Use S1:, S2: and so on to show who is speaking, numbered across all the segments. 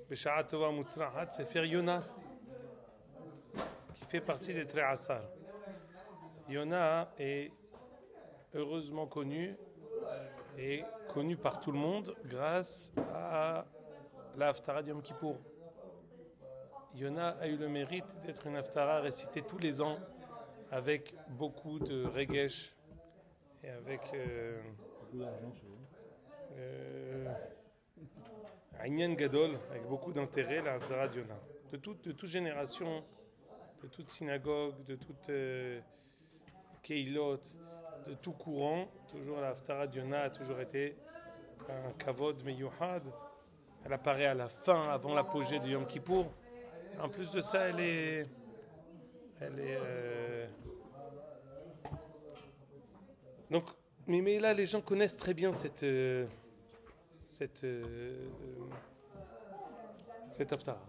S1: B'Sha'a Tova Mutzrahat, c'est faire Yona, qui fait partie des Tre'asar. Yona est heureusement connu et connu par tout le monde grâce à la Haftara de Yom Kippour. Yona a eu le mérite d'être une Haftara récitée tous les ans avec beaucoup de regesh et avec Inyan Gadol, avec beaucoup d'intérêt, la Haftara de Yona. De toute génération, de toute synagogue, de toute keilot, de tout courant, toujours la Haftara de Yona a toujours été un kavod meyuhad. Elle apparaît à la fin, avant l'apogée de Yom Kippour. En plus de ça, elle est donc, mais là, les gens connaissent très bien cette Haftara.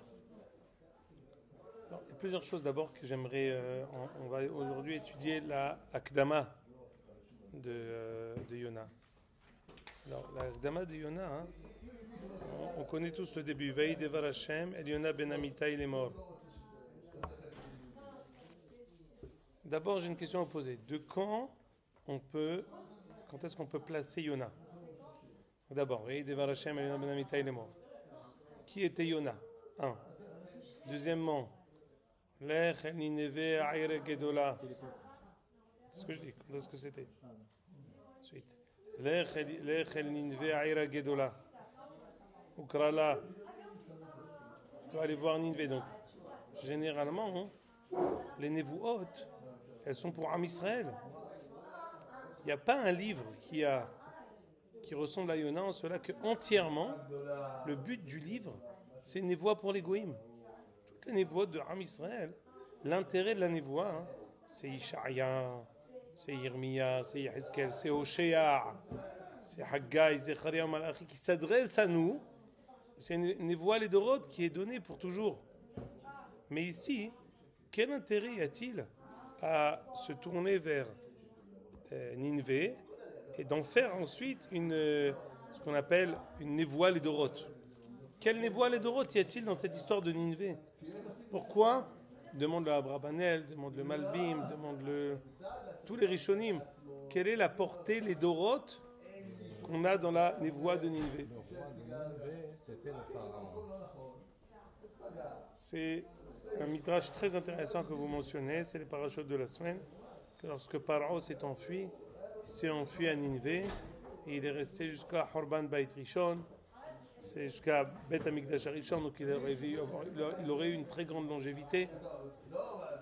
S1: Alors, il y a plusieurs choses d'abord que j'aimerais. On va aujourd'hui étudier la Akdama de Yona. Alors, la Akdama de Yona, hein, on connaît tous le début. Vaï devar Hashem, El Yona ben Amitai, il est mort. D'abord, j'ai une question à vous poser. Quand est-ce qu'on peut placer Yona? D'abord, Vaï devar Hashem, El Yona ben Amitai, il est mort. Qui était Yona? Un. Deuxièmement, Lech el Nineve Aire Gedola. C'est ce que je dis. Quand est-ce que c'était? Ensuite. Lech el Nineve Aire Gedola. Ukrala. Tu dois aller voir Ninvé. Donc, généralement, les Nevuot, elles sont pour Am Israël. Il n'y a pas un livre qui ressemble à Yona en cela que entièrement, le but du livre, c'est une névoie pour les Goïm. Toutes les névoies de Am Israël, l'intérêt de la névoie, hein, c'est Ishaïa, c'est Yirmiya, c'est Yehezkel, c'est Oshéa, c'est Haggai, Zecharia, Malachi, qui s'adressent à nous. C'est une névoie les Doroth qui est donnée pour toujours. Mais ici, quel intérêt y a-t-il à se tourner vers Ninvé et d'en faire ensuite ce qu'on appelle une névoie les Doroth? Quelle névoie les Doroth y a-t-il dans cette histoire de Ninvé? Pourquoi? Demande le Abrabanel, demande le Malbim, demande tous les Rishonim. Quelle est la portée les Doroth qu'on a dans la névoie de Ninvé? C'est un midrash très intéressant que vous mentionnez, c'est les parachutes de la semaine, que lorsque Paro s'est enfui, il s'est enfui à Ninvé, et il est resté jusqu'à Horban Beit Rishon, c'est jusqu'à Bet Amikdash Rishon, donc il aurait eu une très grande longévité.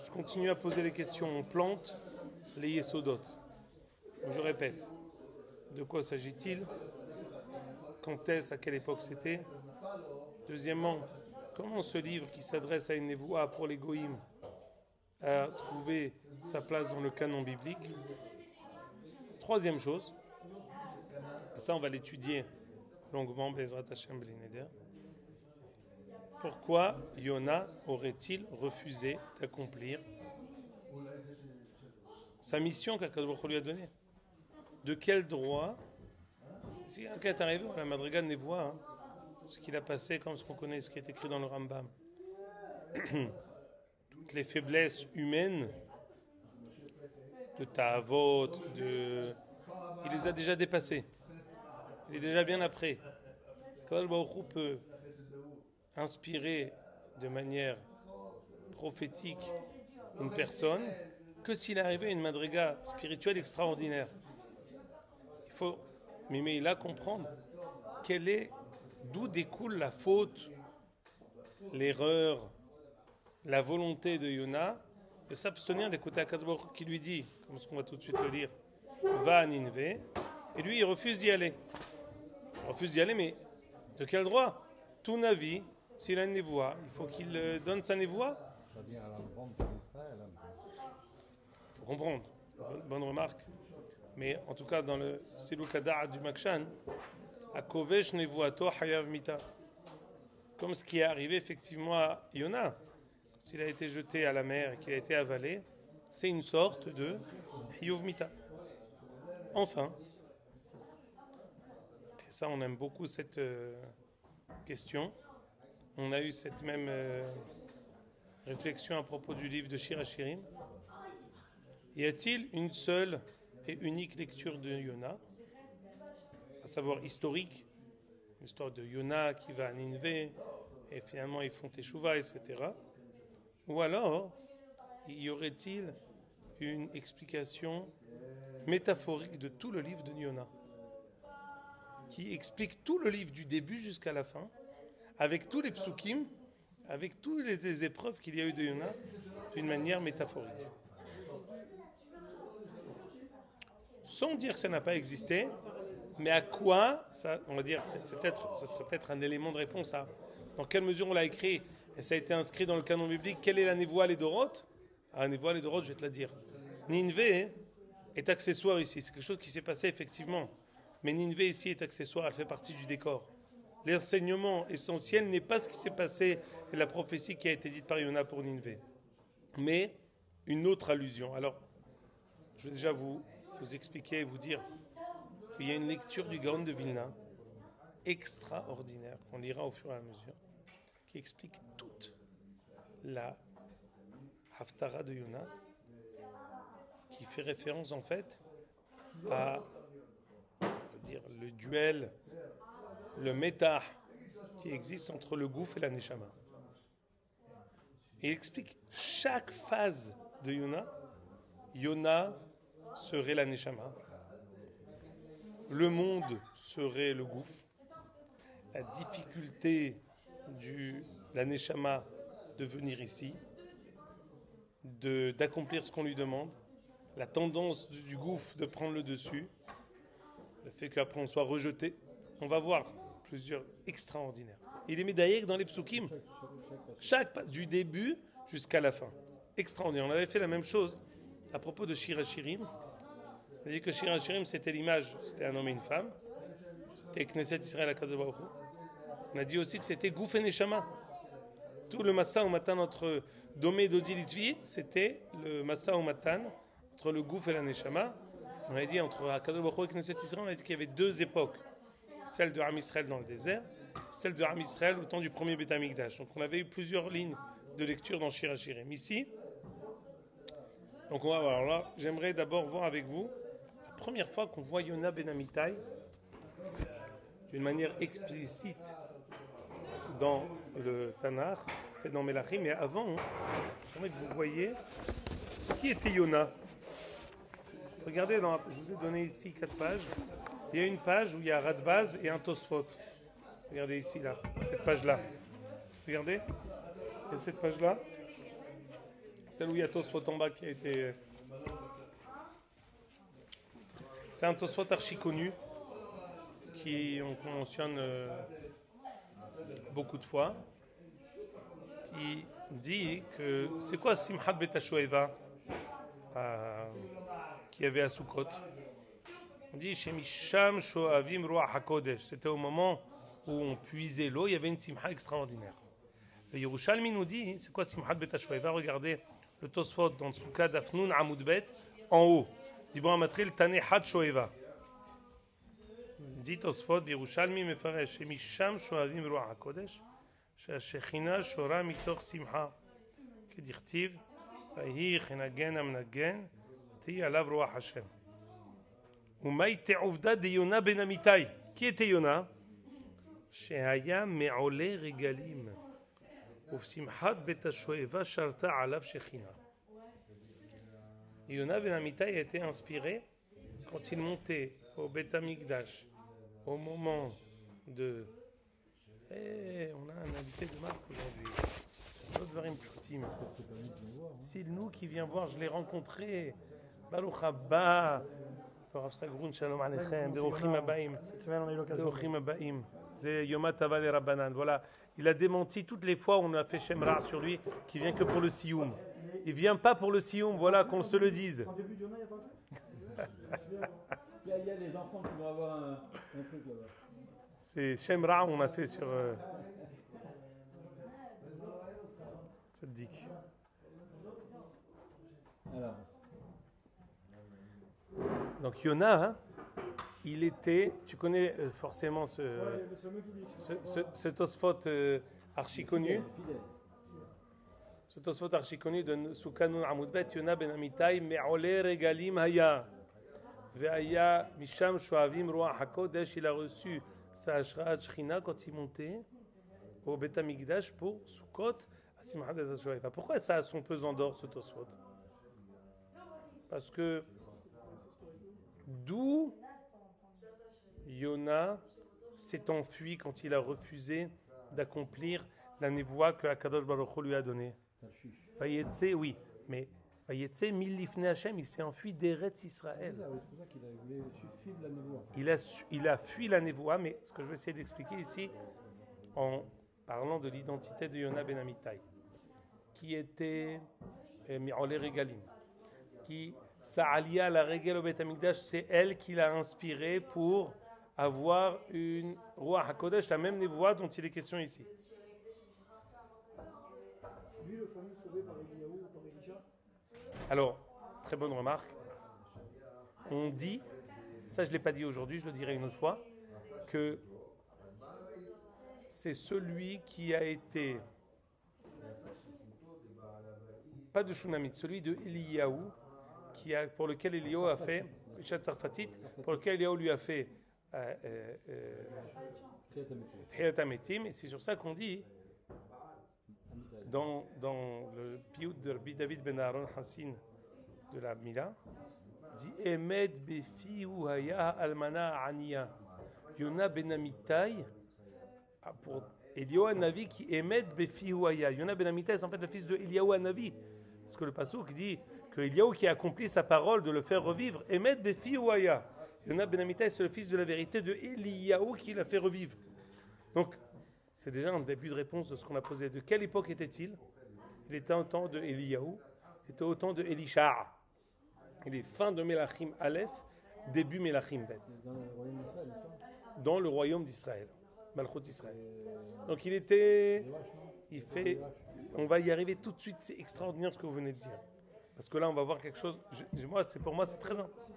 S1: Je continue à poser les questions, on plante les Yesodot. Je répète, de quoi s'agit-il? Quand est-ce, à quelle époque c'était? Deuxièmement, comment ce livre qui s'adresse à une névoie pour les Goïm a trouvé sa place dans le canon biblique? Troisième chose, et ça on va l'étudier longuement, Bezrat Hashem Bli Neder. Pourquoi Yona aurait-il refusé d'accomplir sa mission qu'Akadosh Baruch Hu lui a donnée? De quel droit? Si un cas est arrivé à la Madriga de Névoie, hein, ce qu'il a passé, comme ce qu'on connaît, ce qui est écrit dans le Rambam, toutes les faiblesses humaines, de Ta'avot, il les a déjà dépassées. Il est déjà bien après. Akadosh Baruch Hu peut inspirer de manière prophétique une personne que s'il arrivait à une Madriga spirituelle extraordinaire. Il faut mais là comprendre d'où découle la faute, l'erreur, la volonté de Yona de s'abstenir d'écouter Akadosh Baruch Hu qui lui dit, comme ce qu'on va tout de suite le lire, va à Ninvé, et lui il refuse d'y aller. Il refuse d'y aller, mais de quel droit? Tout Navi, s'il a une névoie, il faut qu'il donne sa névoie. Il faut comprendre. Bonne remarque. Mais en tout cas, dans le Siluk Hada'at du Makshan, à Kovesh Nevuato Hayav Mita. Comme ce qui est arrivé effectivement à Yona, quand il a été jeté à la mer et qu'il a été avalé, c'est une sorte de Hayav Mita. Enfin, et ça on aime beaucoup cette question, on a eu cette même réflexion à propos du livre de Shir HaShirim. Y a-t-il une seule et unique lecture de Yona, à savoir historique, l'histoire de Yona qui va à Ninvé, et finalement ils font Teshuvah, etc. Ou alors, y aurait-il une explication métaphorique de tout le livre de Yona, qui explique tout le livre du début jusqu'à la fin, avec tous les psukim, avec toutes les épreuves qu'il y a eu de Yona, d'une manière métaphorique. Sans dire que ça n'a pas existé, mais à quoi ça, on va dire, ça serait peut-être un élément de réponse à dans quelle mesure on l'a écrit, et ça a été inscrit dans le canon biblique. Quelle est la Névoie les Doroth? La Névoie les Doroth, je vais te la dire. Ninvé est accessoire ici, c'est quelque chose qui s'est passé effectivement, mais Ninvé ici est accessoire, elle fait partie du décor. L'enseignement essentiel n'est pas ce qui s'est passé et la prophétie qui a été dite par Yona pour Ninvé, mais une autre allusion. Alors, je vais déjà vous expliquer et vous dire qu'il y a une lecture du Gaon de Vilna extraordinaire, qu'on lira au fur et à mesure, qui explique toute la Haftara de Yona, qui fait référence en fait à, on va dire, le duel, le métah qui existe entre le Gouf et la Neshama. Et il explique chaque phase de Yona. Yona serait la Neshama, le monde serait le Gouf, la difficulté de la Neshama de venir ici, d'accomplir ce qu'on lui demande, la tendance du Gouf de prendre le dessus, le fait qu'après on soit rejeté. On va voir plusieurs extraordinaires. Il est médaillé dans les psukim, du début jusqu'à la fin. Extraordinaire. On avait fait la même chose à propos de Shir HaShirim. On a dit que Shir HaShirim, c'était l'image, c'était un homme et une femme. C'était Knesset Israël HaKadosh Baruch Hu. On a dit aussi que c'était Gouf et Neshama. Tout le Massa Umatan entre Domé et Dodi Litvi, c'était le Massa Umatan entre le Gouf et la Neshama. On a dit entre HaKadosh Baruch Hu et Knesset Israël, on a dit qu'il y avait deux époques. Celle de Am Israël dans le désert, celle de Am Israël au temps du premier Beth Amikdash. Donc on avait eu plusieurs lignes de lecture dans Shir HaShirim. Ici, donc on va voir. Alors là, j'aimerais d'abord voir avec vous la première fois qu'on voit Yona ben Amittai d'une manière explicite dans le Tanakh, c'est dans Melachim, mais avant, j'aimerais que vous voyez qui était Yona. Regardez, je vous ai donné ici 4 pages. Il y a une page où il y a Radbaz et un Tosfot. Regardez ici, là, cette page-là. Regardez, il y a cette page-là. Celle où il y a Tosfot en bas qui a été... C'est un Tosfot archi connu, qu'on mentionne beaucoup de fois, qui dit que... C'est quoi Simchat Bet HaShoeva qu'il y avait à Sukkot? On dit chez Misham Shoavim Ruach HaKodesh. C'était au moment où on puisait l'eau, il y avait une simcha extraordinaire. Le Yerushalmi nous dit, c'est quoi Simchat Bet HaShoeva? Regardez le Tosfot dans Souka d'Afnoun Amoud Bet, en haut. Dit bon, Amatril Tane Had Shoeva. Dit Tosfot, Yerushalmi Mefaresh, chez Misham Shoavim Ruach HaKodesh, chez Shechina Shora Mitoch Simcha. Kedirtiv, Vahi Chenagen Amnagen, Ti Alav Ruach Hashem. Umaïte Ouvda de Yona ben Amittai. Qui était Yona? Shehaya me'ole regalim. Ufsimchat bet HaShoeva sharta alav shechina. Yona ben Amittai a été inspiré quand il montait au Beth Amikdash au moment de... on a un invité de marque aujourd'hui. C'est nous qui vient voir, je l'ai rencontré. Baruch haba. Rav Sagroun, shalom aleichem, beruchim habaim. Cette semaine, on a eu l'occasion. Beruchim habaim. C'est Yom Tova le Rabbanan. Voilà. Il a démenti toutes les fois où on a fait Shem Ra sur lui, qui vient que pour le Sioum. Il vient pas pour le Sioum, voilà, qu'on se le dise.
S2: En début de journée, il n'y a pas il y a les enfants qui vont avoir un truc là-bas.
S1: C'est Shem Ra, on a fait sur. Tzaddik.
S2: Alors.
S1: Donc Yona, hein, il était, tu connais forcément ce Tosfot archi connu.
S2: Fidèle.
S1: Ce Tosfot archi connu de Soukanun Amoudbet, Yona ben Amitai, Me'ole regalim haya. Ve'aya misham shoavim ruach hakodesh, il a reçu sa Ashraat Shechina quand il montait au Bet Hamikdash pour Sukkot à Simchat Shoeva. Pourquoi ça a son pesant d'or, ce Tosfot? Parce que d'où Yona s'est enfui quand il a refusé d'accomplir la névoie que Akadosh Baruch Hu lui a donnée. Vayetse, oui, mais Vayetse milifne Hashem, il s'est enfui d'Eretz Israël.
S2: C'est pour ça qu'il a voulu suivre la névoie.
S1: Il a fui la névoie, mais ce que je vais essayer d'expliquer ici, en parlant de l'identité de Yona ben Amitai, qui était Mi'oleh Regalim, qui sa alia la Regel au Bet Hamikdash, c'est elle qui l'a inspiré pour avoir une Ruach HaKodesh, la même névoie dont il est question ici.
S3: C'est lui le fameux sauvé par Eliyahu ou par Elisha?
S1: Alors, très bonne remarque. On dit, ça je ne l'ai pas dit aujourd'hui, je le dirai une autre fois, que c'est celui qui a été, pas de Shunamit, celui de Eliyahu, pour lequel Eliyahu a fait, Ishat Sarfatit, pour lequel Eliyahu lui a fait Tchiyat HaMetim, et c'est sur ça qu'on dit, dans le Piyut de Rabbi David ben Aaron Hassin de la Mila, dit Emed befi hu haya almana aniya. Yona ben Amitai, pour Eliyahu Hanavi qui Emed befi hu haya. Yona ben Amitai, c'est en fait le fils de Eliyahu Hanavi. Parce que le pasuk dit que Eliyahu qui a accompli sa parole de le faire revivre, Emed befi hu haya. Yona ben Amitai, c'est le fils de la vérité de Eliyahu qui l'a fait revivre. Donc, c'est déjà un début de réponse de ce qu'on a posé. De quelle époque était-il? Il était au temps de Eliyahu, il était au temps de Elisha. Il est fin de Melachim Aleph, début Melachim Bet. Dans le royaume d'Israël, Malchut Israël. Donc il était, on va y arriver tout de suite. C'est extraordinaire ce que vous venez de dire, parce que là on va voir quelque chose. Pour moi c'est très important.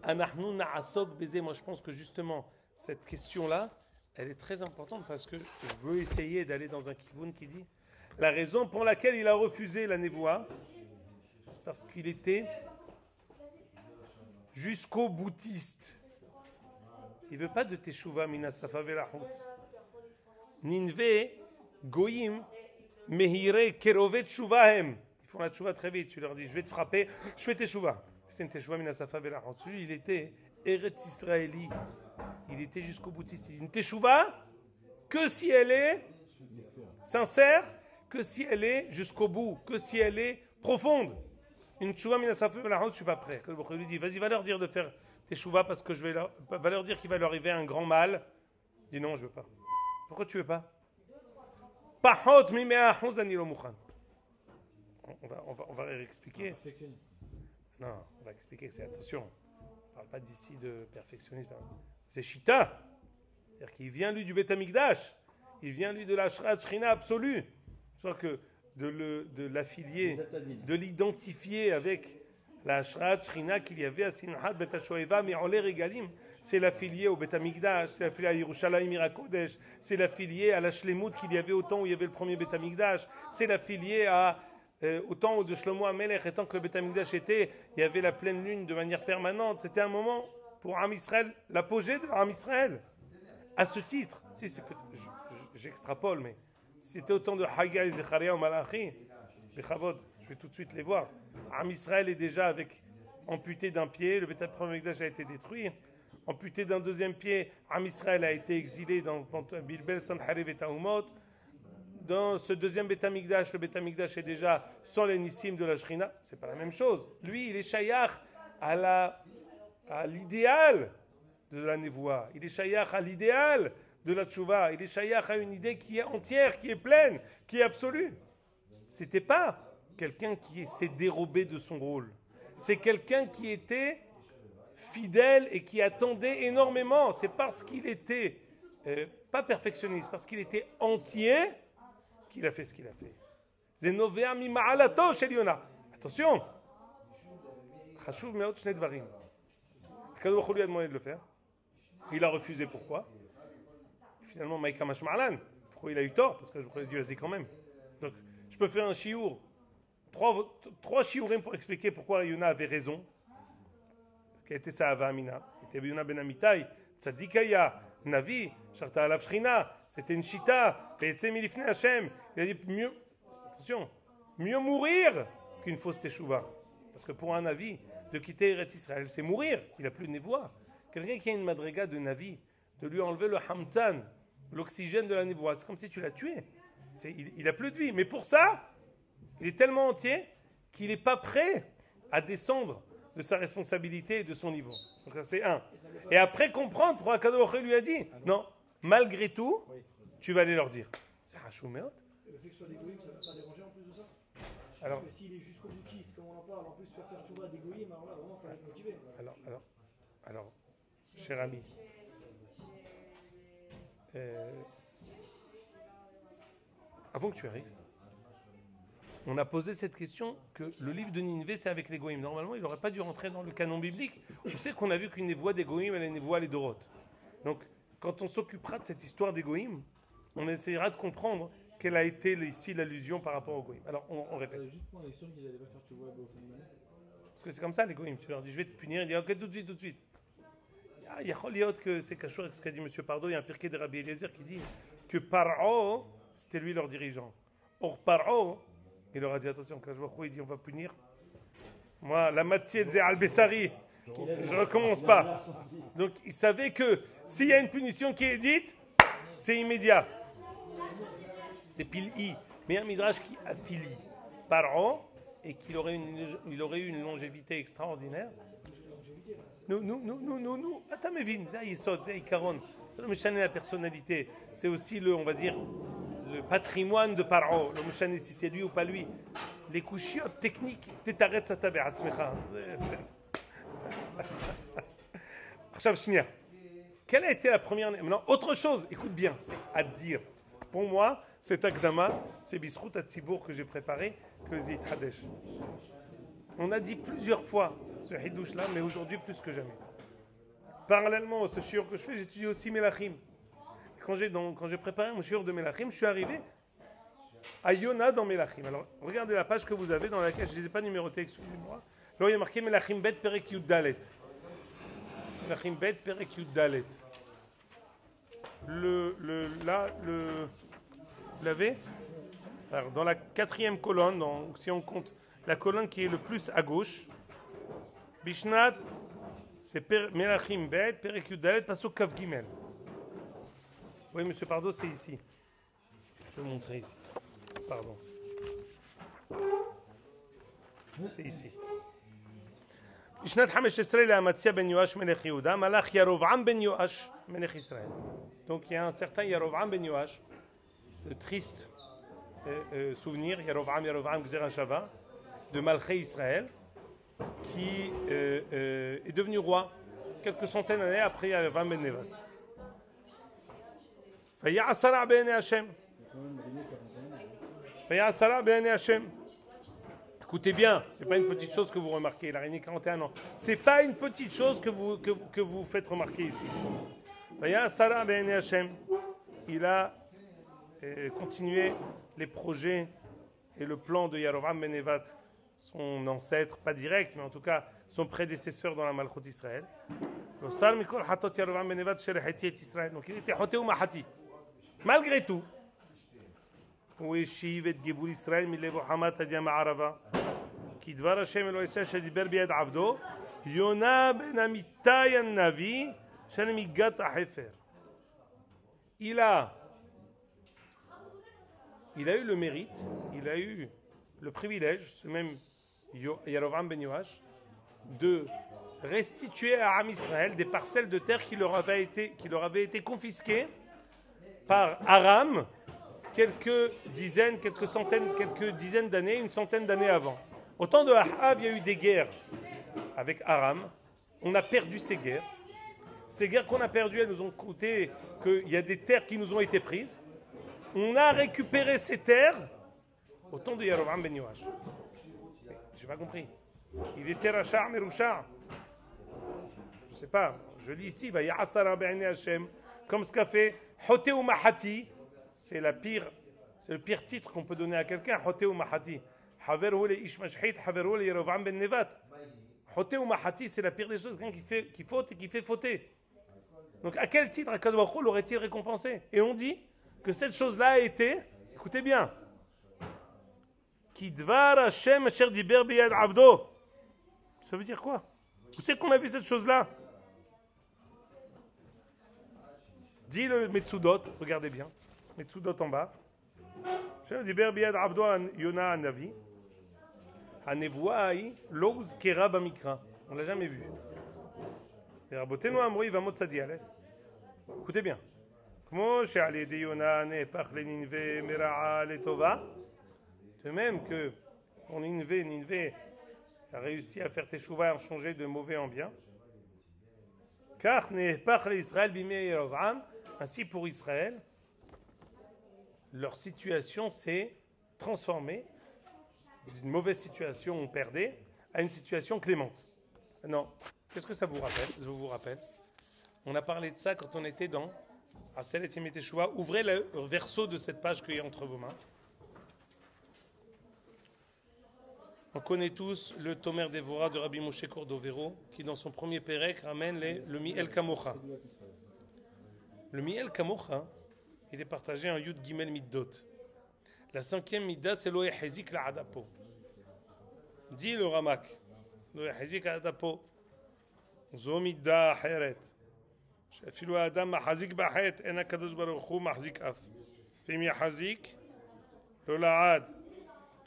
S1: Anachnu na'asok beze. Moi je pense que justement cette question-là, elle est très importante parce que je veux essayer d'aller dans un kivoun qui dit la raison pour laquelle il a refusé la névoie, c'est parce qu'il était jusqu'au boutiste. Il ne veut pas de teshuva mina safa velahut. Ninve goyim mehire kerovet shuvahem. Ils font la teshuva très vite. Tu leur dis je vais te frapper, je fais teshuva. C'est une teshuva mina safa velahut. Celui il était Eretz Israéli. Il était jusqu'au boutiste. Il dit une teshuva que si elle est sincère, que si elle est jusqu'au bout, que si elle est profonde. Une teshuva mina safa velahut, je suis pas prêt. Il lui dit vas-y, va leur dire de faire teshuva parce que va leur dire qu'il va leur arriver un grand mal. Il dit non, je veux pas. Pourquoi tu veux pas? Pahot mimea huzani lo mukhan. On va expliquer. Non, on va expliquer. C'est attention. On ne parle pas d'ici de perfectionnisme. C'est Shita. C'est-à-dire qu'il vient lui du Bet Hamikdash. Il vient lui de la Ashraat Shechina absolue. C'est-à-dire que de l'affilier, de l'identifier avec la Ashraat Shechina qu'il y avait à Simchat Bet HaShoeva Mi'oleh Regalim. C'est l'affilié au Bet Hamikdash, c'est l'affilié à Yerushalayim Irakodesh, c'est l'affilié à la Shlemut qu'il y avait au temps où il y avait le premier Bet Hamikdash, c'est l'affilié au temps où de Shlomo HaMelech, et tant que le Bet Hamikdash était, il y avait la pleine lune de manière permanente. C'était un moment pour Am Israël, l'apogée de Am Israël. À ce titre, si j'extrapole, mais si c'était au temps de Haggai, Zecharia ou Malachi, Bechavod, je vais tout de suite les voir. Am Israël est déjà amputé d'un pied, le Bet Hamikdash a été détruit. Amputé d'un deuxième pied, Am Israël a été exilé dans Bilbel, Sanhariv et Tahumot. Dans ce deuxième Bet Hamikdash, le Bet Hamikdash est déjà sans les nissim de la Shrina. C'est pas la même chose. Lui, il est shayach à l'idéal de la névoie. Il est shayach à l'idéal de la tchouva. Il est shayach à une idée qui est entière, qui est pleine, qui est absolue. C'était pas quelqu'un qui s'est dérobé de son rôle. C'est quelqu'un qui était fidèle et qui attendait énormément. C'est parce qu'il était pas perfectionniste, parce qu'il était entier qu'il a fait ce qu'il a fait. Zenovea mi ma'alato shel Yona. Attention. Chashuv meot shnei dvarim. Akadosh Baruch Hu lui a demandé de le faire. Il a refusé. Pourquoi? finalement, Maïka Mashma'alan, pourquoi il a eu tort? Parce que je pourrais dire, vas-y quand même. Donc, je peux faire un chiour, trois chiourim pour expliquer pourquoi Yona avait raison. Parce qu'elle était Sahava Amina. Il était Yona ben Amitai, Tzadikaya, Navi, Sharta Alav Shrina, c'était une Shita, Be'etzem Milifne Hashem. Il a dit mieux, attention, mieux mourir qu'une fausse Teshuvah. Parce que pour un Navi, de quitter Eretz Israël, c'est mourir. Il n'a plus de névoie. Quelqu'un qui a une madriga de Navi, de lui enlever le hamtzan, l'oxygène de la névoie, c'est comme si tu l'as tué. Il n'a plus de vie. Mais pour ça, il est tellement entier qu'il n'est pas prêt à descendre de sa responsabilité et de son niveau. Donc ça, c'est un. Et après comprendre pourquoi Akadosh Baruch Hu lui a dit, non, malgré tout, tu vas aller leur dire. C'est Hachouméot.
S3: Le fait que ce soit des goïms, ça ne va pas déranger en plus de ça?
S1: Alors,
S3: Parce que s'il est jusqu'au boutiste, comme on en parle, en plus faire tchouva des goïms, alors là, vraiment, il faut être motivé.
S1: alors, cher ami, avant que tu arrives, on a posé cette question que le livre de Ninivé, c'est avec les goïms. Normalement, il n'aurait pas dû rentrer dans le canon biblique. On sait qu'on a vu qu'une névoie des goïms, elle est une névoie les dorotes. Donc, quand on s'occupera de cette histoire des goïms, on essaiera de comprendre quelle a été ici l'allusion par rapport aux goïms. Alors, on répète.
S2: Juste pour être sûr qu'ils n'allaient pas faire tchouva Baofen.
S1: Parce que c'est comme ça, les goïms. Tu leur dis, je vais te punir. Ils disent, ok, tout de suite. Il y a Choliot que c'est caché avec ce qu'a dit M. Pardo. Il y a un pirquet de Rabbi Eliezer qui dit que Paro, c'était lui leur dirigeant. Or, Paro, il leur a dit, attention, quand je vois il dit, on va punir. Moi, la matière de Al-Bessari, je ne recommence pas. Donc, il savait que s'il y a une punition qui est dite, c'est immédiat. C'est pile I. Mais un midrash qui affilie Paro et qu'il aurait eu une longévité extraordinaire. Nous. Attends, mais vin, ça y saute, ça y caronne. Ça ne me change la personnalité. C'est aussi on va dire, le patrimoine de Paro. Le me si c'est lui ou pas lui. Les couchiottes techniques, t'arrêtes ça tabe atzmecha. Quelle a été la première? Maintenant, autre chose, écoute bien, c'est à dire. Pour moi, cet akdama, c'est Bisrout Atzibour que j'ai préparé, que Zit Hadesh. On a dit plusieurs fois ce hidouche-là, mais aujourd'hui plus que jamais. Parallèlement à ce shiur que je fais, j'étudie aussi Melachim. Quand j'ai préparé mon shiur de Melachim, je suis arrivé à Yona dans Melachim. Alors, regardez la page que vous avez dans laquelle, je ne les ai pas numérotées, excusez-moi. Là, il y a marqué Melachim Bet Perek Yud Dalet. Melachim Bet Perek Yud Dalet. Vous l'avez? Alors, dans la 4e colonne, si on compte la colonne qui est le plus à gauche, Bishnat, c'est Melachim Bet, Perek Yud Dalet, Pasuk Kav Gimel. Oui, monsieur Pardo, c'est ici. Je vais montrer ici. Pardon. C'est ici. Bishnat 15 לאמציה ben Yoash מלך יהודה, מלך ירבעם ben Yoash מלך ישראל. Donc il y a un certain Yarovam ben Yoash, de triste souvenir, Yarovam Gzera Shava, de Malché Israël, qui est devenu roi quelques centaines d'années après Yarovam ben Nevat. Vaya'asara be'enei Hashem. Vaya'asara be'enei Hashem. Écoutez bien, c'est pas une petite chose que vous remarquez, il a régné 41 ans. C'est pas une petite chose que vous faites remarquer ici. Vaya'asara be'enei Hashem. Il a continué les projets et le plan de Yarovam ben Nevat, son ancêtre, pas direct, mais en tout cas son prédécesseur dans la Malchut Israël. Donc il était hoté ou mahati. Malgré tout, וישיב את גבול ישראל מלב חמת עד ים הערבה כי דבר השם אלוהי ישראל שדיבר ביד עבדו יונה בן אמיתי הנביא של מגת החפר. Il a eu le mérite, il a eu le privilège, ce même Yarovam ben Yoash, de restituer à Am Israël des parcelles de terre qui leur avaient été confisquées par Aram quelques dizaines d'années, une centaine d'années avant. Au temps de Ahav, il y a eu des guerres avec Aram. On a perdu ces guerres. Ces guerres qu'on a perdues, elles nous ont coûté qu'il y a des terres qui nous ont été prises. On a récupéré ces terres au temps de Yarovam ben Yoash. Je n'ai pas compris. Il était Rachar Merouchar. Je ne sais pas. Je lis ici, Vaya'asara be'enei Hashem, comme ce qu'a fait Hoté ou Mahati, c'est le pire titre qu'on peut donner à quelqu'un. Hoté ou Mahati. Haver ou le Ishmashhit, Haver ou le Yerovam ben Nevat. Hoté ou Mahati, c'est la pire des choses, quelqu'un qui faute et qui fait fauter. Donc à quel titre Akadosh Baruch Hu l'aurait-il récompensé? Et on dit que cette chose-là a été, écoutez bien, Kidvar Hashem asher diber biyad avdo. Ça veut dire quoi? Où c'est qu'on a vu cette chose-là? Dit le Metsudot, regardez bien, Metsudot en bas. Asher diber biyad avdo Yona Hanavi. Hanevoa hi lo uzkera bamikra. On l'a jamais vu. Et Rabotenu amrou va motzadi alef. Écoutez bien. Como she'al yedei Yona nepach le Nineve mera'a letova. De même que pour Nineve a réussi à faire teshuva et à changer de mauvais en bien. Car nepach le Israël bimei Yerovam. Ainsi pour Israël, leur situation s'est transformée d'une mauvaise situation où on perdait à une situation clémente. Non. Qu'est-ce que ça vous rappelle? Je vous rappelle. On a parlé de ça quand on était dans Asel et Yemei Teshuvah. Ouvrez le verso de cette page qu'il y a entre vos mains. On connaît tous le Tomer Devora de Rabbi Moshe Cordovero qui dans son premier Pérec ramène le Mi'el Kamocha. Le Mi'el Kamocha, il est partagé en Yud Gimel Middot. La 5e Midda, c'est Lo Yehezik La'adapo. Dit le Ramak. Lo Yehezik La'adapo. Zo Midda Aheret. שאפילו האדם מחזיק בחטא, אין הקדוש ברוך הוא מחזיק אף. ואם יחזיק, לא לעד.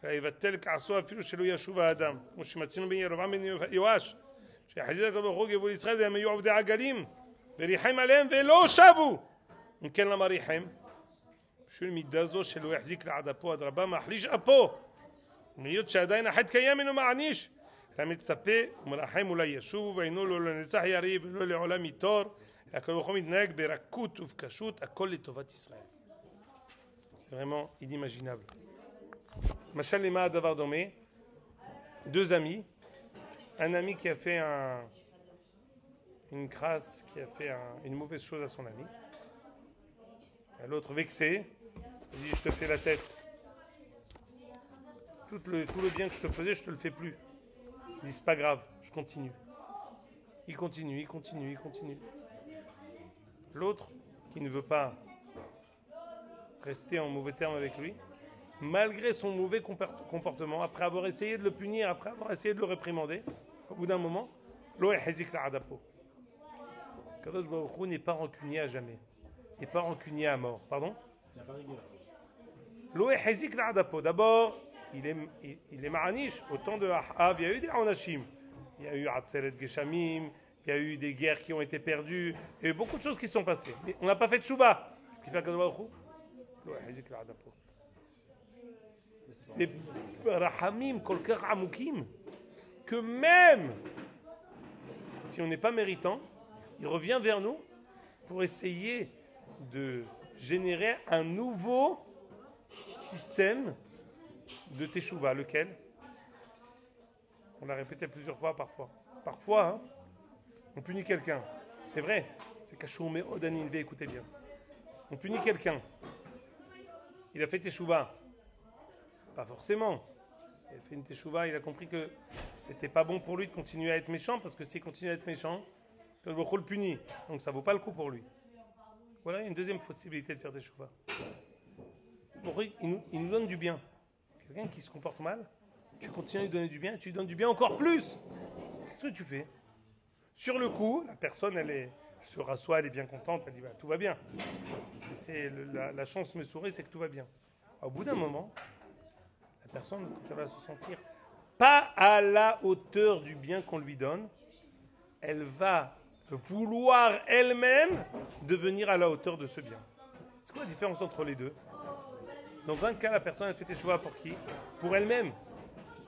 S1: ויבטל כעסו אפילו שלא ישוב האדם. כמו שמצינו בין ירבעם בן יואש. שיחזיק הקדוש ברוך הוא גבול ישראל והם היו עובדי עגלים. וריחם עליהם ולא שבו. אם כן למה ריחם? בשביל מידה זו שלא יחזיק לעד אפו עד רבה מחליש אפו. ומיות שעדיין החטא קיים אינו מעניש. למצפה ומרחם אולי ישוב ואינו לו לנצח יריב ולא לעולם יתור. C'est vraiment inimaginable. Machal Lema Davar Domé, deux amis, un ami qui a fait une crasse, qui a fait une mauvaise chose à son ami, l'autre vexé, il dit je te fais la tête. Tout le bien que je te faisais, je te le fais plus. Il dit c'est pas grave, je continue. Il continue. L'autre, qui ne veut pas rester en mauvais termes avec lui, malgré son mauvais comportement, après avoir essayé de le punir, après avoir essayé de le réprimander, au bout d'un moment, Lo Yehezik La'adapo. Kadosh Baruch Hu n'est pas rancunier à jamais. Il n'est pas rancunier à mort. Pardon? Lo Yehezik La'adapo. D'abord, il est ma'anish. Au temps de Ahav, il y a eu des Onashim. Il y a eu Atzeret Geshamim. Il y a eu des guerres qui ont été perdues. Il y a eu beaucoup de choses qui se sont passées. Mais on n'a pas fait de Tchouva. Qu'est-ce qu'il fait à Kadosh Baruch Hu? C'est Rahamim Kolkar Amukim que même si on n'est pas méritant, il revient vers nous pour essayer de générer un nouveau système de Teshuvah. Lequel? On l'a répété plusieurs fois parfois. Parfois, hein, on punit quelqu'un. C'est vrai. C'est Kachou Me'od Aninve, écoutez bien. On punit quelqu'un. Il a fait Teshuvah. Pas forcément. Il a fait une Teshuvah, il a compris que c'était pas bon pour lui de continuer à être méchant, parce que s'il continue à être méchant, le Baruch Hu le punit. Donc ça vaut pas le coup pour lui. Voilà une deuxième possibilité de faire Teshuvah. Il nous donne du bien. Quelqu'un qui se comporte mal, tu continues à lui donner du bien, tu lui donnes du bien encore plus. Qu'est-ce que tu fais? Sur le coup, la personne, elle se rassoit, elle est bien contente, elle dit bah, tout va bien. La chance me sourit, c'est que tout va bien. Au bout d'un moment, la personne, quand elle va se sentir pas à la hauteur du bien qu'on lui donne, elle va vouloir elle-même devenir à la hauteur de ce bien. C'est quoi la différence entre les deux? Dans un cas, la personne, elle fait Teshuvah pour qui? Pour elle-même,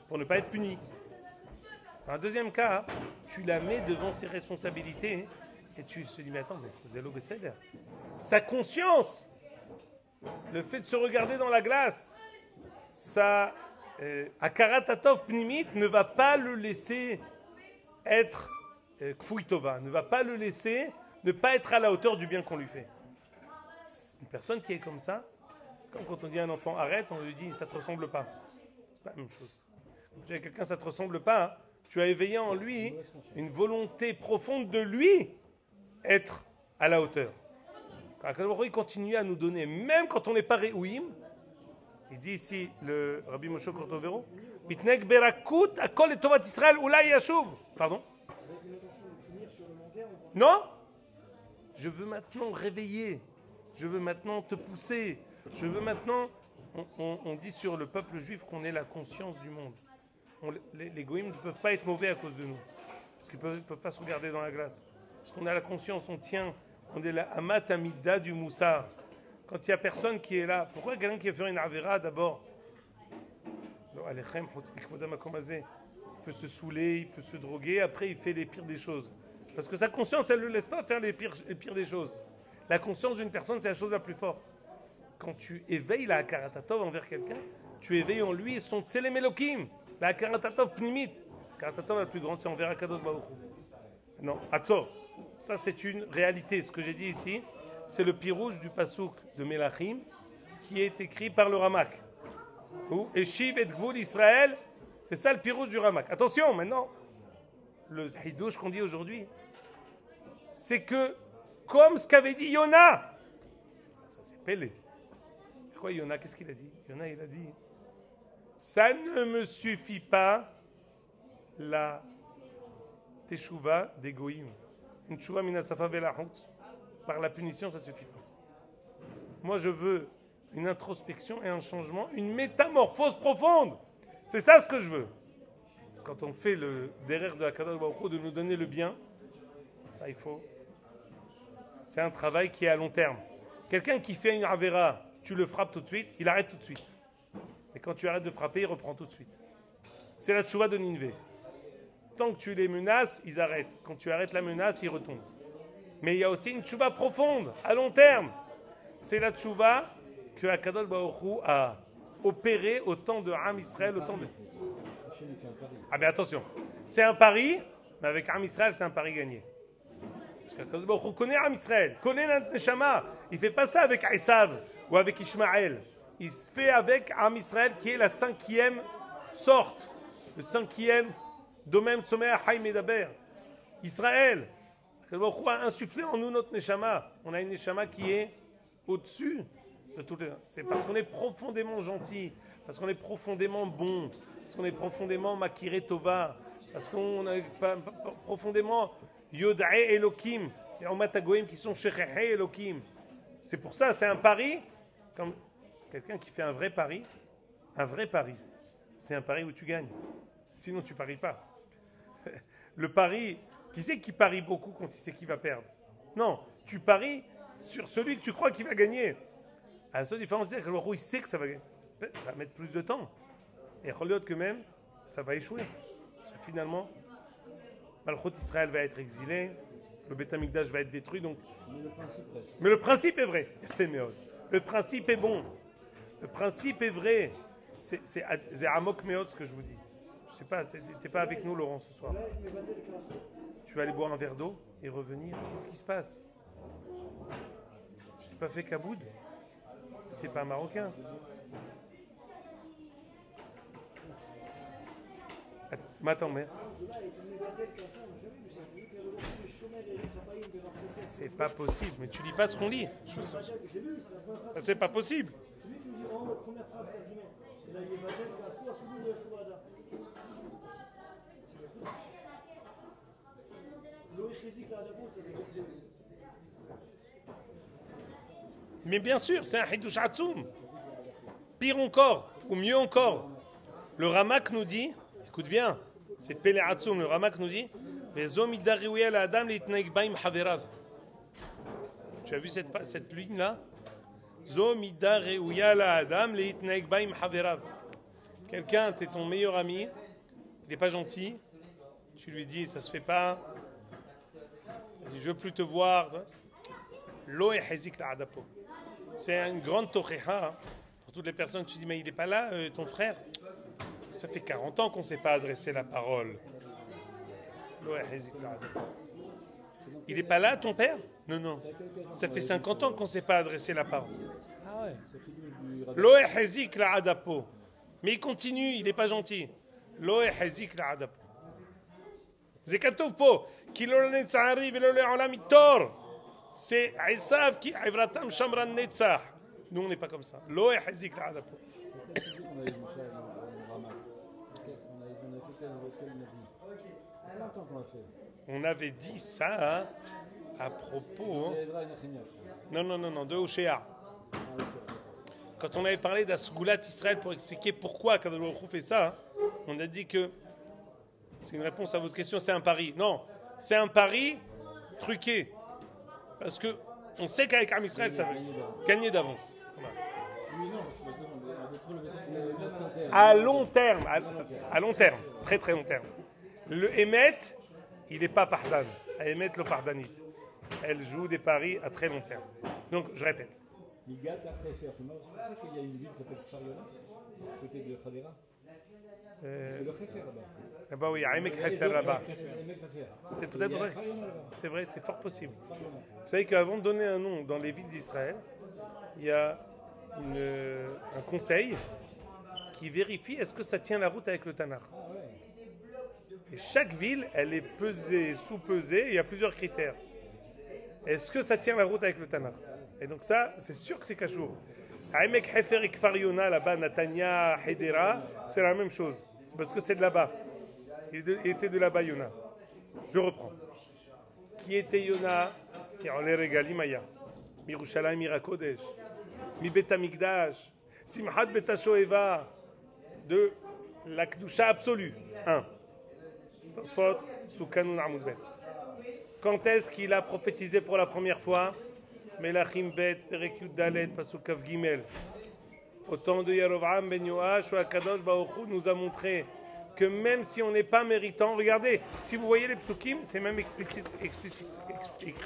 S1: pour ne pas être punie. Dans un deuxième cas, tu la mets devant ses responsabilités et tu te dis mais attends, mais Zélo Besséder, sa conscience, le fait de se regarder dans la glace, sa Akarat Atov Pnimit ne va pas le laisser être Kfouitova, ne va pas le laisser ne pas être à la hauteur du bien qu'on lui fait. Une personne qui est comme ça, c'est comme quand on dit à un enfant arrête, on lui dit ça te ressemble pas. C'est pas la même chose. Quand tu dis à quelqu'un ça te ressemble pas, hein, tu as éveillé en lui une volonté profonde de lui être à la hauteur. Quand il continue à nous donner, même quand on n'est pas réouïm, il dit ici, le Rabbi Moshe Kortovero, Bitnek berakut akol et tovat Israël oulai yashuv. Pardon? Non? Je veux maintenant réveiller. Je veux maintenant te pousser. Je veux maintenant... On dit sur le peuple juif qu'on est la conscience du monde. Les goïms ne peuvent pas être mauvais à cause de nous. Parce qu'ils ne peuvent pas se regarder dans la glace. Parce qu'on a la conscience, on tient. On est la amat amida du moussard. Quand il n'y a personne qui est là, pourquoi quelqu'un qui veut faire une avera d'abord? Il peut se saouler, il peut se droguer, après il fait les pires des choses. Parce que sa conscience, elle ne le laisse pas faire les pires des choses. La conscience d'une personne, c'est la chose la plus forte. Quand tu éveilles la Hakarat envers quelqu'un, tu éveilles en lui son Tselem Elokim, la Hakarat Pnimit. La Hakarat la plus grande, c'est envers Akadosh Baruch Hu. Non, Hatzor. Ça, c'est une réalité. Ce que j'ai dit ici, c'est le pirouge du Passouk de Melachim qui est écrit par le Ramak. Ou Eshiv et Gvul Israël, c'est ça le pirouge du Ramak. Attention, maintenant, le Hidouche qu'on dit aujourd'hui, c'est que, comme ce qu'avait dit Yona, ça c'est Pélé. Quoi, Yona, qu'est-ce qu'il a dit? Yona, il a dit, ça ne me suffit pas la teshuva des goïm. Une teshuva minasafa velahut, par la punition, ça ne suffit pas. Moi, je veux une introspection et un changement, une métamorphose profonde. C'est ça ce que je veux. Quand on fait le derrière de Hakadosh Baruch Hu, de nous donner le bien, ça il faut. C'est un travail qui est à long terme. Quelqu'un qui fait une avera, tu le frappes tout de suite, il arrête tout de suite. Et quand tu arrêtes de frapper, il reprend tout de suite. C'est la tchouva de Ninvé. Tant que tu les menaces, ils arrêtent. Quand tu arrêtes la menace, ils retombent. Mais il y a aussi une tchouva profonde, à long terme. C'est la tchouva que Hakadosh Baruch Hu a opérée au temps de Am Israël, au temps de... Ah mais attention, c'est un pari, mais avec Am Israël, c'est un pari gagné. Parce qu'Hakadosh Baruch Hu connaît Am Israël, connaît la Neshama. Il ne fait pas ça avec Esav ou avec Ishmaël. Il se fait avec Am Israël qui est la 5e sorte, le 5e domaine Tzomeh Haïm Medaber. Israël. Hakadosh Baruch Hu a insufflé en nous notre Neshama. On a une Neshama qui est au-dessus de toutes les... C'est parce qu'on est profondément gentil, parce qu'on est profondément bon, parce qu'on est profondément Makiré Tova, parce qu'on est profondément Yodae Elokim, et en Matagoïm qui sont Shechehe Elokim. C'est pour ça, c'est un pari, comme quelqu'un qui fait un vrai pari, c'est un pari où tu gagnes. Sinon, tu paries pas. Le pari, qui c'est qui parie beaucoup quand il sait qu'il va perdre? Non, tu paries sur celui que tu crois qu'il va gagner. À la seule différence, c'est que le roi, il sait que ça va gagner. Ça va mettre plus de temps. Et Choliot que même, ça va échouer. Parce que finalement, Malchut Israël va être exilé, le Beth Amikdash va être détruit. Donc... Mais le principe est vrai. Le principe est bon. Le principe est vrai. C'est Amok Meot ce que je vous dis. Je sais pas, tu n'es pas avec nous, Laurent, ce soir. Tu vas aller boire un verre d'eau et revenir. Qu'est-ce qui se passe? Je t'ai pas fait Kaboud. Tu n'es pas un Marocain. M'attends, mais. C'est pas possible, mais tu lis pas ce qu'on lit. C'est pas possible. Mais bien sûr, c'est un Hiddush Atzoum. Pire encore, ou mieux encore, le Ramak nous dit, écoute bien, c'est Pele Atzoum, le Ramak nous dit, tu as vu cette ligne-là? Quelqu'un, t'es ton meilleur ami, il n'est pas gentil, tu lui dis, ça se fait pas, il dit, je veux plus te voir. C'est une grande tocheha pour toutes les personnes. Tu dis, mais il n'est pas là, ton frère. Ça fait 40 ans qu'on ne s'est pas adressé la parole. Il n'est pas là, ton père? Non. Ça fait 50 ans qu'on ne s'est pas adressé la parole. Ah ouais.
S2: du
S1: Loé Hazik la Adapo. Mais il continue, il n'est pas gentil. Loé Hazik la Adapo. Zekatov po. Kilo Netzahari velo le Olam Itor. C'est Isav qui Ivratam Shamran Netzah. Nous, on n'est pas comme ça. Loé Hazik la Adapo.
S2: On avait vu ça dans Ramak. On avait fait ça dans quel Navi. Il y a longtemps qu'on l'a fait.
S1: On avait dit ça hein, à propos.
S2: Et Ezra et Nehemiah, je crois.
S1: Non, de Oshéa. Quand on avait parlé d'Asgoulat Israël pour expliquer pourquoi Kadosh Baruch Hu fait ça, hein, on a dit que c'est une réponse à votre question, c'est un pari. Non, c'est un pari truqué. Parce que on sait qu'avec Am Israël, ça va gagner d'avance. Voilà.
S2: Oui, non, parce que on veut trop le mettre
S1: À long terme, à long terme, très très long terme. Le Emet, il n'est pas Pardan. Emet le Pardanit. Elle joue des paris à très long terme. Donc, je répète.
S2: Ligat à Khefer, c'est pour ça qu'il y a une ville qui s'appelle Kfar-Yona, à côté de Khadera. C'est le Khefer là-bas.
S1: Là-bas, oui, il y a Emek Hefer là-bas.
S2: Emek Khefer.
S1: C'est peut-être vrai.
S2: Kfar-Yona là-bas.
S1: C'est vrai, c'est fort possible.
S2: Kfar-Yona.
S1: Vous savez qu'avant de donner un nom dans les villes d'Israël, il y a un conseil qui vérifie est-ce que ça tient la route avec le Tanakh.
S2: Ah ouais.
S1: Et chaque ville, elle est pesée, sous-pesée, il y a plusieurs critères. Est-ce que ça tient la route avec le Tanakh? Et donc ça, c'est sûr que c'est Kachour. Aïmek Hefer et Kfar Yona, là-bas, Natania, Hedera, c'est la même chose. C'est parce que c'est de là-bas. Il était de là-bas, Yona. Je reprends. Qui était Yona? Qui en les régali Maya. Mirushalayim Mirakodesh. Mi Bet Hamikdash. Simchat Bet HaShoeva. De la Kedusha absolue. 1. Tosfot, Soukanun Amoud Bet. Quand est-ce qu'il a prophétisé pour la première fois? Melachim Bet, Perek Yud Dalet, Pasuk Kaf Gimel. Au temps de Yerovam ben Yoash, où Akadosh Baruch Hu nous a montré que même si on n'est pas méritant, regardez, si vous voyez les psukim, c'est même écrit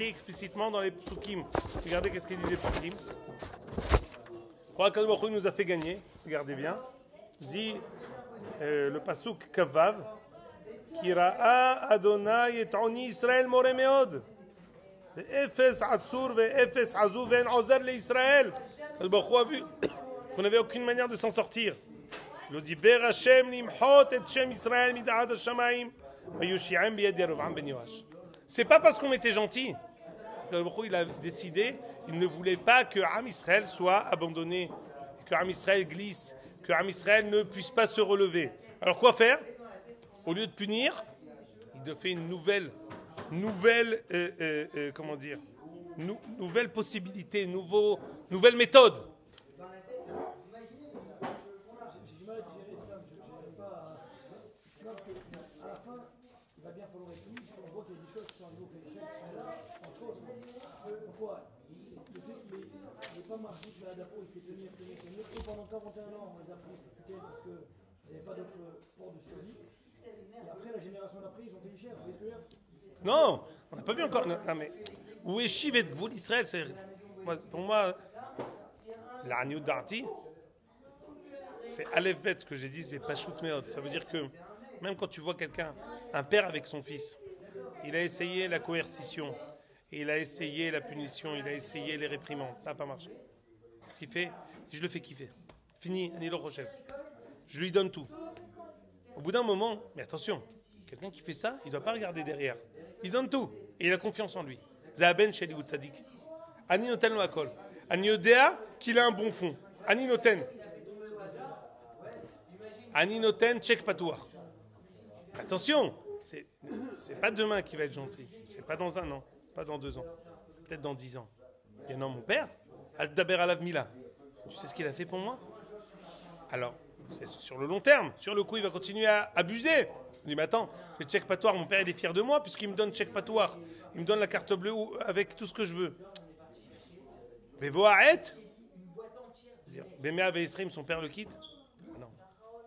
S1: explicitement dans les psukim. Regardez qu'est-ce qu'il dit les psukim. Quand Akadosh Baruch Hu nous a fait gagner, regardez bien, dit le Pasuk Kavav, Kira'a Adonai et Oni Israël more meod. Efes Atzur ve Efes Azou ven Ozer le Israël. Le Baruch Hu a vu qu'on n'avait aucune manière de s'en sortir. Il dit Ber Hashem limhot et Shem Israël mida'at hashamayim vayushi'am biyad Yerovam ben Yoash. C'est pas parce qu'on était gentil. Le Baruch Hu, il a décidé, il ne voulait pas que Am Israël soit abandonné, que Am Israël glisse, que Am Israël ne puisse pas se relever. Alors quoi faire? Au lieu de punir, il fait une nouvelle comment dire, nouvelle possibilité, nouvelle méthode.
S3: J'ai du mal à digérer ça, je n'arrive pas à... À la fin, il va bien falloir être mis, on voit qu'il y a des choses qui sont arrivées au PSG, qui sont là, en cause. Donc quoi, le fait qu'il n'est pas marché sur la DAPO, il fait tenir, et pendant 41 ans, on les a pris sur Tutel parce qu'ils n'avaient pas d'autre port de survie. Et après, la génération d'après, ils ont payé cher, vous voyez ce que je veux dire?
S1: Non, on n'a pas vu encore. Non, mais où est Shiv et Gvul Israël? Pour moi, la Agneau d'Arti, c'est Aleph Bet, ce que j'ai dit, c'est Pashut Meod. Ça veut dire que même quand tu vois quelqu'un, un père avec son fils, il a essayé la coercition, il a essayé la punition, il a essayé les réprimandes, ça n'a pas marché. Ce qu'il fait, je le fais kiffer. Fini, Anilo Rochev. Je lui donne tout. Au bout d'un moment, mais attention, quelqu'un qui fait ça, il ne doit pas regarder derrière. Il donne tout. Et il a confiance en lui. Zahaben chez Ligoud Sadik. Ani noten lo akol. Ani yodea qu'il a un bon fond. Ani noten. Ani noten check patouar. Attention, c'est pas demain qu'il va être gentil. C'est pas dans 1 an, pas dans 2 ans. Peut-être dans 10 ans. Et non, mon père, Al-Daber Alav Mila. Tu sais ce qu'il a fait pour moi? Alors, c'est sur le long terme. Sur le coup, il va continuer à abuser. Il dit, mais attends, le check patoire, mon père il est fier de moi puisqu'il me donne check patoire. Il me donne la carte bleue avec tout ce que je veux. Mais Voaet, Béméa Veisrim, son père le quitte. Ah non.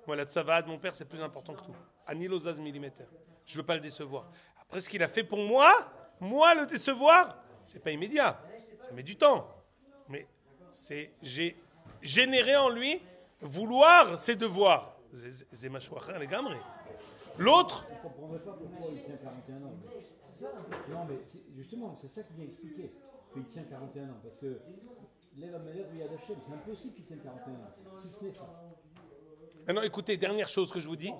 S1: Moi, la tzavad, mon père, c'est plus important que tout. Anilozaz millimètre. Je ne veux pas le décevoir. Après, ce qu'il a fait pour moi, le décevoir, c'est pas immédiat. Ça met du temps. Mais j'ai généré en lui vouloir ses devoirs. C'est ma chouachin, les gamres. L'autre,
S2: Je ne comprendrais pas pourquoi il tient 41 ans. Non, mais justement, c'est ça qui vient expliquer qu'il tient 41 ans. Parce que l'Eva Meler du Yad Hashem, c'est impossible qu'il tienne 41 ans. Si ce n'est ça.
S1: Maintenant, écoutez, dernière chose que je vous dis.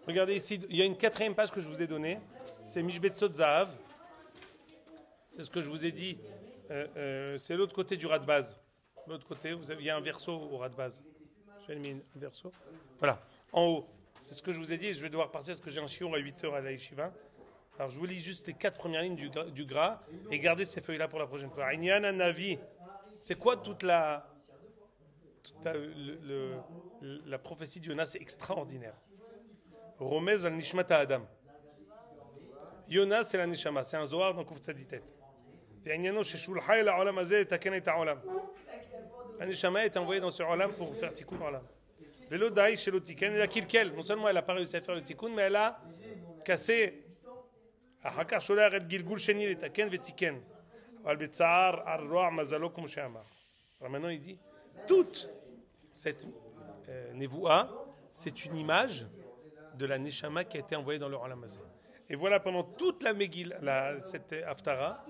S1: Regardez ici, il y a une 4e page que je vous ai donnée. C'est Mishbetzot Zahav. C'est ce que je vous ai dit. C'est l'autre côté du Radbaz. L'autre côté, il y a un verso au Radbaz. Je vais mis un verso. Voilà, en haut. C'est ce que je vous ai dit. Je vais devoir partir parce que j'ai un shiur à 8h à la yeshiva. Alors je vous lis juste les 4 premières lignes du gras et gardez ces feuilles-là pour la prochaine fois. Inyan Navi. C'est quoi toute la prophétie de Yona? C'est extraordinaire. Romez al Nishmata Adam. Yona, c'est la Nishama. C'est un Zohar dans Kouf Tzaditet. La Nishama est envoyée dans ce Olam pour faire Tikkun Olam. Velo Daï chez l'Otiken, elle a kilkel. Non seulement elle n'a pas réussi à faire le Tikkun, mais elle a cassé. Ahakar Sholar el Gilgul Sheni le Taken Vetiken. Al Betzar al Roa Mazalo comme Shamar. Alors maintenant il dit toute cette Nevoua, c'est une image de la Neshama qui a été envoyée dans le Olam Hazé. Et voilà, pendant toute la Megillah, cette Haftara,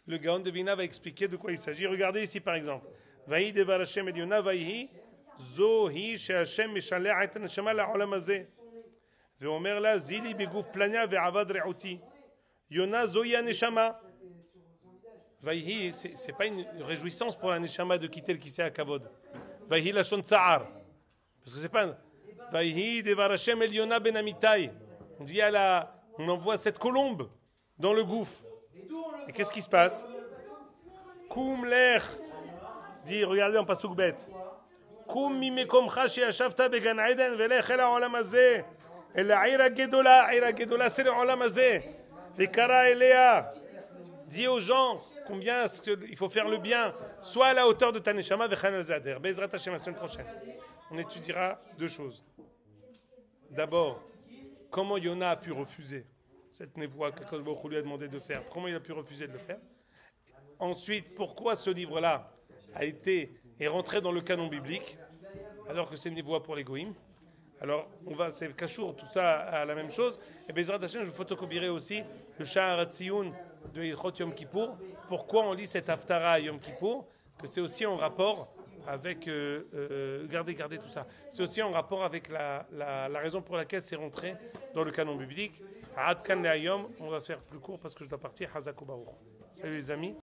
S1: le Gaon de Vilna va expliquer de quoi il s'agit. Regardez ici par exemple. Vaï devar Hashem el Yona vaïhi zohi she Hashem mishaleh et neshama la'olam hazeh. Ve'omer la zili beguf plania ve'avad re'uti. Yona zohi neshama. Vaïhi, c'est pas une réjouissance pour la neshama de quitter le kisei à kavod. Vaïhi lashon tsa'ar. Parce que c'est pas Vaïhi devar Hashem el Yona ben amitai. On dit on envoie cette colombe dans le gouffre. Et qu'est-ce qui se passe? Koum lech. Dit, regardez en pasuk bet. Koum mimekomcha sheyashavta began Eden velech el ha'olam hazeh. El ha'ir ha'gedola. Ha'ir ha'gedola, c'est le ha'olam hazeh. Vekara elea. Dis aux gens combien il faut faire le bien. Soit à la hauteur de ta neshama vechan al zader. Bezrat Hashem la semaine prochaine. On étudiera 2 choses. D'abord, comment Yona a pu refuser cette névoie que Kadosh Baruch Hu lui a demandé de faire. Comment il a pu refuser de le faire? Ensuite, pourquoi ce livre-là est rentré dans le canon biblique alors que c'est une névoie pour les goïms? Alors, c'est Kashour, tout ça à la même chose. Et Bezrat Hashem, je vous photocopierai aussi le Sha'ar HaTziyun de Ilchot Yom Kippour. Pourquoi on lit cette Haftara à Yom Kippour? Que c'est aussi en rapport avec gardez tout ça. C'est aussi en rapport avec la raison pour laquelle c'est rentré dans le canon biblique. Ad kan le'ayom, on va faire plus court parce que je dois partir. Hazak u'baruch. Salut les amis.